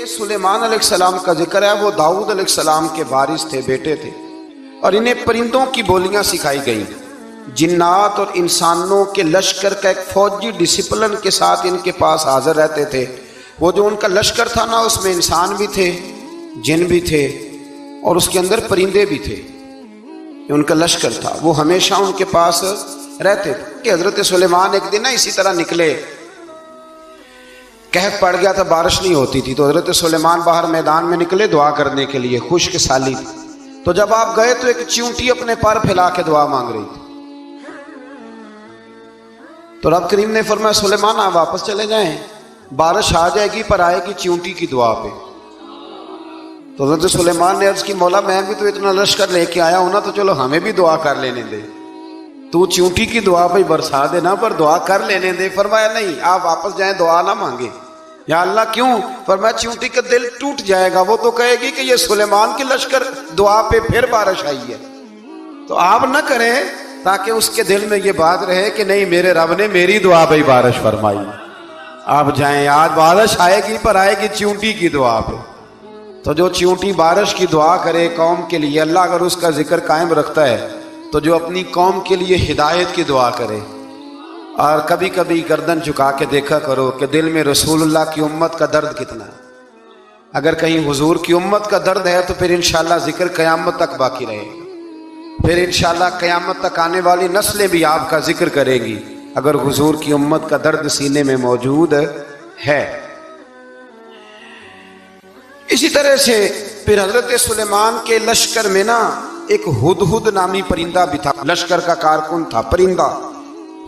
یہ سلیمان علیہ السلام کا ذکر ہے، وہ داؤد علیہ السلام کے وارث تھے، بیٹے تھے، اور انہیں پرندوں کی بولیاں سکھائی گئیں۔ جنات اور انسانوں کے لشکر کا ایک فوجی ڈسپلن کے ساتھ ان کے پاس حاضر رہتے تھے۔ وہ جو ان کا لشکر تھا نا، اس میں انسان بھی تھے، جن بھی تھے، اور اس کے اندر پرندے بھی تھے۔ ان کا لشکر تھا، وہ ہمیشہ ان کے پاس رہتے تھے کہ حضرت سلیمان ایک دن اسی طرح نکلے، کہف پڑ گیا تھا، بارش نہیں ہوتی تھی، تو حضرت سلیمان باہر میدان میں نکلے دعا کرنے کے لیے، خشک سالی تھی۔ تو جب آپ گئے تو ایک چیونٹی اپنے پر پھیلا کے دعا مانگ رہی تھی۔ تو رب کریم نے فرمایا سلیمان آپ واپس چلے جائیں، بارش آ جائے گی پر آئے گی چیونٹی کی دعا پہ۔ تو حضرت سلیمان نے عرض کی مولا میں بھی تو اتنا لشکر لے کے آیا ہوں نا، تو چلو ہمیں بھی دعا کر لینے دے، تو چیونٹی کی دعا پہ برسا دینا پر دعا کر لینے دے۔ فرمایا نہیں، آپ واپس جائیں، دعا نہ مانگے۔ یا اللہ کیوں؟ فرمایا چیونٹی کا دل ٹوٹ جائے گا، وہ تو کہے گی کہ یہ سلیمان کی لشکر دعا پہ پھر بارش آئی ہے۔ تو آپ نہ کریں تاکہ اس کے دل میں یہ بات رہے کہ نہیں میرے رب نے میری دعا پہ بارش فرمائی۔ آپ جائیں، آج بارش آئے گی پر آئے گی چیونٹی کی دعا پہ۔ تو جو چیونٹی بارش کی دعا کرے قوم کے لیے، اللہ اگر اس کا ذکر قائم رکھتا ہے تو جو اپنی قوم کے لیے ہدایت کی دعا کرے۔ اور کبھی کبھی گردن جھکا کے دیکھا کرو کہ دل میں رسول اللہ کی امت کا درد کتنا ہے۔ اگر کہیں حضور کی امت کا درد ہے تو پھر انشاءاللہ ذکر قیامت تک باقی رہے گا، پھر انشاءاللہ قیامت تک آنے والی نسلیں بھی آپ کا ذکر کرے گی اگر حضور کی امت کا درد سینے میں موجود ہے۔ اسی طرح سے پھر حضرت سلیمان کے لشکر میں نا ایک ہدہد نامی پرندہ بھی تھا، لشکر کا کارکن تھا پرندہ۔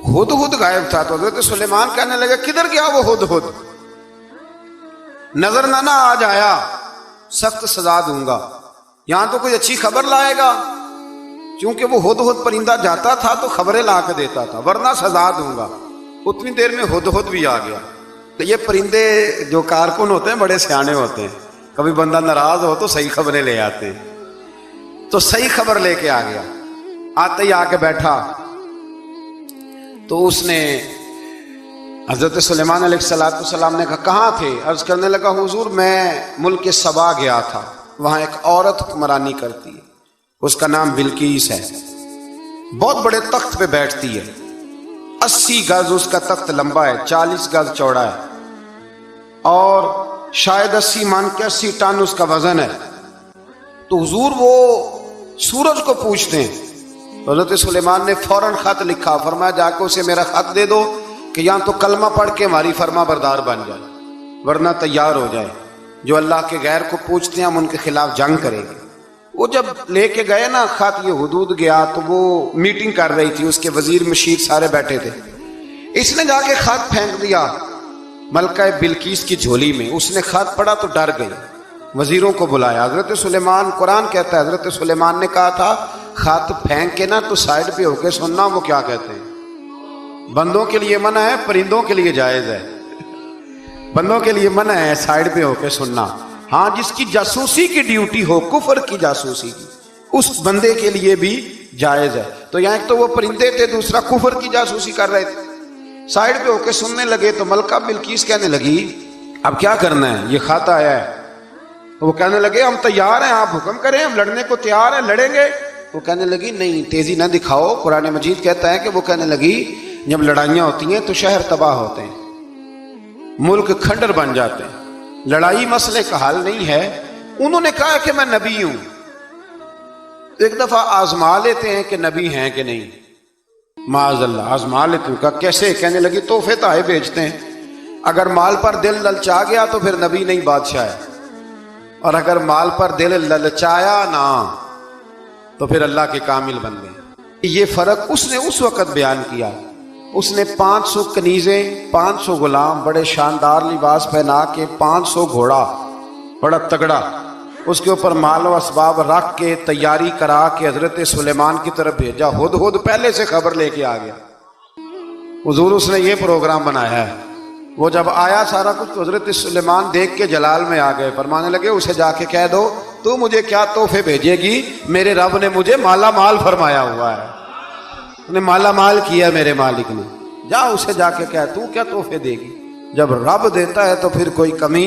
ہدہد غائب تھا تو حضرت سلیمان کہنے لگا کدھر گیا وہ ہدہد؟ نظر نہ آ جایا سخت سزا دوں گا، یہاں تو کوئی اچھی خبر لائے گا، چونکہ وہ ہدہد پرندہ جاتا تھا تو خبریں لا کے دیتا تھا، ورنہ سزا دوں گا۔ اتنی دیر میں ہدہد بھی آ گیا۔ تو یہ پرندے جو کارکن ہوتے ہیں بڑے سیانے ہوتے ہیں، کبھی بندہ ناراض ہو تو صحیح خبریں لے آتے ہیں۔ تو صحیح خبر لے کے آ گیا، آتے ہی آ کے بیٹھا تو اس نے حضرت سلیمان علیہ السلام نے کہا کہاں تھے؟ عرض کرنے لگا حضور میں ملک سبا گیا تھا، وہاں ایک عورت حکمرانی کرتی ہے، اس کا نام بلقیس ہے، بہت بڑے تخت پہ بیٹھتی ہے، 80 گز اس کا تخت لمبا ہے، 40 گز چوڑا ہے، اور شاید 80 مان کے 80 ٹن اس کا وزن ہے۔ تو حضور وہ سورج کو پوچھتے ہیں۔ حضرت سلیمان نے فوراً خط لکھا، فرمایا جا کے اسے میرا خط دے دو کہ یہاں تو کلمہ پڑھ کے ہماری فرما بردار بن جائے، ورنہ تیار ہو جائے، جو اللہ کے غیر کو پوچھتے ہیں ہم ان کے خلاف جنگ کریں گے۔ وہ جب لے کے گئے نا خط، یہ حدود گیا تو وہ میٹنگ کر رہی تھی، اس کے وزیر مشیر سارے بیٹھے تھے۔ اس نے جا کے خط پھینک دیا ملکہ بلقیس کی جھولی میں، اس نے خط پڑھا تو ڈر گئی، وزیروں کو بلایا۔ حضرت سلیمان، قرآن کہتا ہے حضرت سلیمان نے کہا تھا خط پھینک کے نا تو سائڈ پہ ہو کے سننا وہ کیا کہتے ہیں۔ بندوں کے لیے منع ہے، پرندوں کے لیے جائز ہے۔ بندوں کے لیے منع ہے سائڈ پہ ہو کے سننا، ہاں جس کی جاسوسی کی ڈیوٹی ہو، کفر کی جاسوسی کی، اس بندے کے لیے بھی جائز ہے۔ تو یہاں ایک تو وہ پرندے تھے، دوسرا کفر کی جاسوسی کر رہے تھے، سائڈ پہ ہو کے سننے لگے۔ تو ملکہ بلقیس کہنے لگی اب کیا کرنا ہے، یہ خط آیا ہے۔ وہ کہنے لگے ہم تیار ہیں، آپ حکم کریں، ہم لڑنے کو تیار ہیں، لڑیں گے۔ وہ کہنے لگی نہیں تیزی نہ دکھاؤ، قرآن مجید کہتا ہے کہ وہ کہنے لگی جب لڑائیاں ہوتی ہیں تو شہر تباہ ہوتے ہیں، ملک کھنڈر بن جاتے ہیں، لڑائی مسئلے کا حل نہیں ہے۔ انہوں نے کہا کہ میں نبی ہوں، ایک دفعہ آزما لیتے ہیں کہ نبی ہیں کہ نہیں، معاذ اللہ آزما لیتے ہیں۔ کہا کیسے؟ کہنے لگی تحفے تحائف بھیجتے ہیں، اگر مال پر دل للچا گیا تو پھر نبی نہیں بادشاہ ہے، اور اگر مال پر دل للچایا نہ تو پھر اللہ کے کامل بندے۔ یہ فرق اس نے اس وقت بیان کیا۔ اس نے 500 کنیزیں، 500 غلام، بڑے شاندار لباس پہنا کے، 500 گھوڑا بڑا تگڑا، اس کے اوپر مال و اسباب رکھ کے تیاری کرا کے حضرت سلیمان کی طرف بھیجا۔ ہدہد پہلے سے خبر لے کے آ گیا، حضور اس نے یہ پروگرام بنایا ہے۔ وہ جب آیا سارا کچھ تو حضرت سلیمان دیکھ کے جلال میں آ گئے، فرمانے لگے اسے جا کے کہہ دو تو مجھے کیا تحفے بھیجے گی، میرے رب نے مجھے مالا مال فرمایا ہوا ہے، انہیں مالا مال کیا میرے مالک نے، جا اسے جا کے کہہ تو کیا تحفے دے گی۔ جب رب دیتا ہے تو پھر کوئی کمی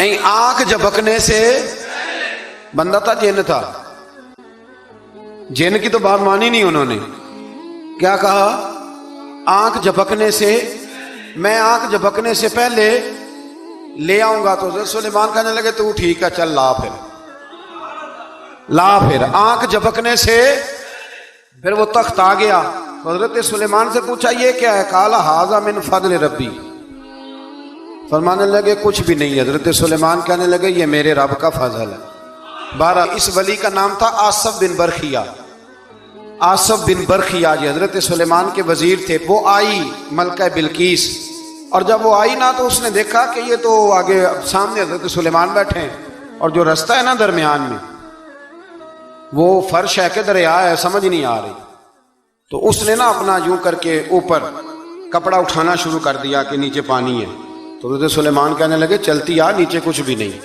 آنکھ جھپکنے سے بندہ تھا جن تھا، جن کی تو بات مانی نہیں انہوں نے، کیا کہا؟ آنکھ جھپکنے سے، میں آنکھ جھپکنے سے پہلے لے آؤں گا۔ تو حضرت سلیمان کہنے لگے تو ٹھیک ہے، چل لا پھر، لا پھر۔ آنکھ جھپکنے سے پھر وہ تخت آ گیا۔ تو حضرت سلیمان سے پوچھا یہ کیا ہے؟ قال ھذا من فضل ربی، فرمانے لگے کچھ بھی نہیں۔ حضرت سلیمان کہنے لگے یہ میرے رب کا فضل ہے۔ بارہ اس ولی کا نام تھا آصف بن برخیہ۔ آصف بن برخیہ جی حضرت سلیمان کے وزیر تھے۔ وہ آئی ملکہ بلقیس، اور جب وہ آئی نا تو اس نے دیکھا کہ یہ تو آگے سامنے حضرت سلیمان بیٹھے ہیں، اور جو رستہ ہے نا درمیان میں وہ فرش ہے کہ دریا ہے سمجھ نہیں آ رہی۔ تو اس نے نا اپنا یوں کر کے اوپر کپڑا اٹھانا شروع کر دیا کہ نیچے پانی ہے۔ تو حضرت سلیمان کہنے لگے چلتی آ، نیچے کچھ بھی نہیں۔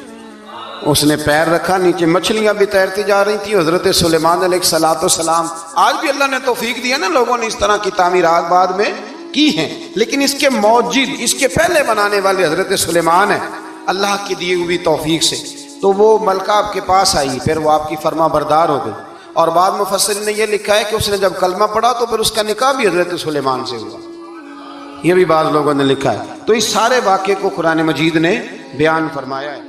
اس نے پیر رکھا، نیچے مچھلیاں بھی تیرتی جا رہی تھیں۔ حضرت سلیمان علیہ الصلوۃ والسلام، آج بھی اللہ نے توفیق دی ہے نا، لوگوں نے اس طرح کی تعمیرات بعد میں کی ہیں، لیکن اس کے موجد، اس کے پہلے بنانے والے حضرت سلیمان ہیں اللہ کی دی ہوئی توفیق سے۔ تو وہ ملکہ آپ کے پاس آئی، پھر وہ آپ کی فرما بردار ہو گئی، اور بعد مفسرین نے یہ لکھا ہے کہ اس نے جب کلمہ پڑھا تو پھر اس کا نکاح بھی حضرت سلیمان سے ہوا، یہ بھی بعض لوگوں نے لکھا ہے۔ تو اس سارے واقعے کو قرآن مجید نے بیان فرمایا ہے۔